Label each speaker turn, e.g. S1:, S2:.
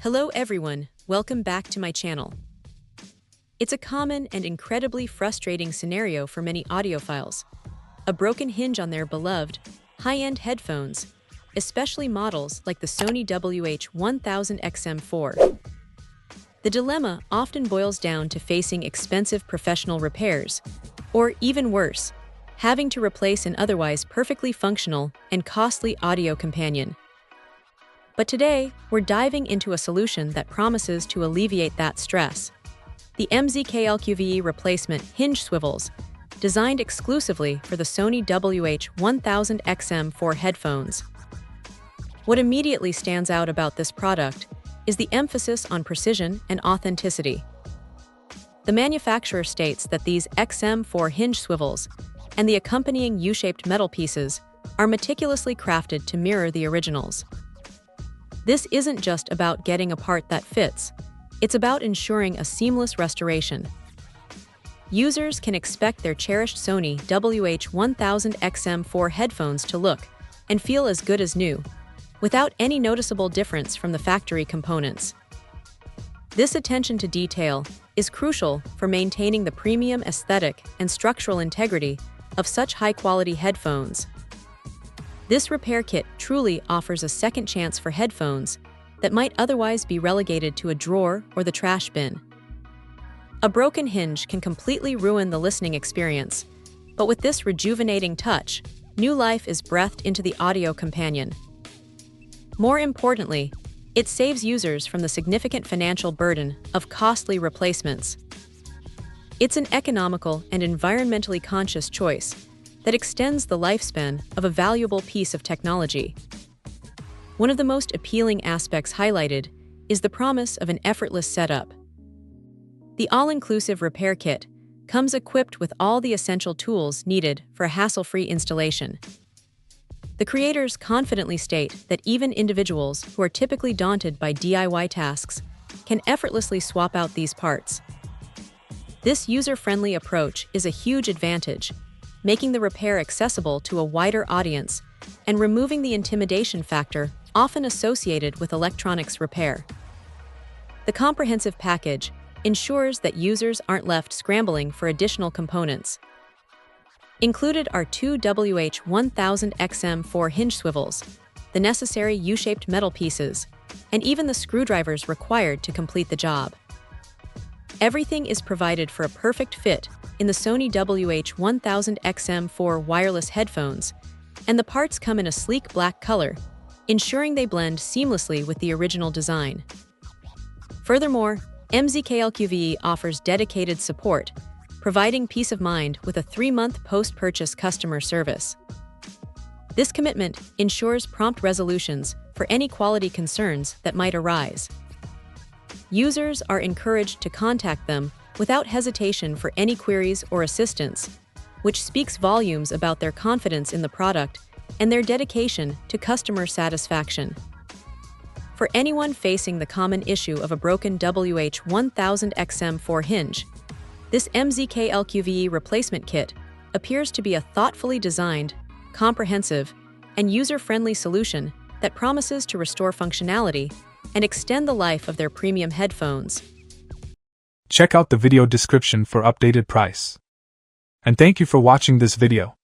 S1: Hello everyone, welcome back to my channel. It's a common and incredibly frustrating scenario for many audiophiles. A broken hinge on their beloved, high-end headphones, especially models like the Sony WH-1000XM4. The dilemma often boils down to facing expensive professional repairs, or even worse, having to replace an otherwise perfectly functional and costly audio companion. But today, we're diving into a solution that promises to alleviate that stress. The MZK-LQVE replacement hinge swivels, designed exclusively for the Sony WH-1000XM4 headphones. What immediately stands out about this product is the emphasis on precision and authenticity. The manufacturer states that these XM4 hinge swivels and the accompanying U-shaped metal pieces are meticulously crafted to mirror the originals. This isn't just about getting a part that fits, it's about ensuring a seamless restoration. Users can expect their cherished Sony WH-1000XM4 headphones to look and feel as good as new, without any noticeable difference from the factory components. This attention to detail is crucial for maintaining the premium aesthetic and structural integrity of such high-quality headphones. This repair kit truly offers a second chance for headphones that might otherwise be relegated to a drawer or the trash bin. A broken hinge can completely ruin the listening experience, but with this rejuvenating touch, new life is breathed into the audio companion. More importantly, it saves users from the significant financial burden of costly replacements. It's an economical and environmentally conscious choice that extends the lifespan of a valuable piece of technology. One of the most appealing aspects highlighted is the promise of an effortless setup. The all-inclusive repair kit comes equipped with all the essential tools needed for a hassle-free installation. The creators confidently state that even individuals who are typically daunted by DIY tasks can effortlessly swap out these parts. This user-friendly approach is a huge advantage, making the repair accessible to a wider audience and removing the intimidation factor often associated with electronics repair. The comprehensive package ensures that users aren't left scrambling for additional components. Included are two WH-1000XM4 hinge swivels, the necessary U-shaped metal pieces, and even the screwdrivers required to complete the job. Everything is provided for a perfect fit in the Sony WH-1000XM4 wireless headphones, and the parts come in a sleek black color, ensuring they blend seamlessly with the original design. Furthermore, MZK-LQVE offers dedicated support, providing peace of mind with a 3-month post-purchase customer service. This commitment ensures prompt resolutions for any quality concerns that might arise. Users are encouraged to contact them without hesitation for any queries or assistance, which speaks volumes about their confidence in the product and their dedication to customer satisfaction. For anyone facing the common issue of a broken WH-1000XM4 hinge, this MZK-LQVE replacement kit appears to be a thoughtfully designed, comprehensive, and user-friendly solution that promises to restore functionality and extend the life of their premium headphones.
S2: Check out the video description for updated price. And thank you for watching this video.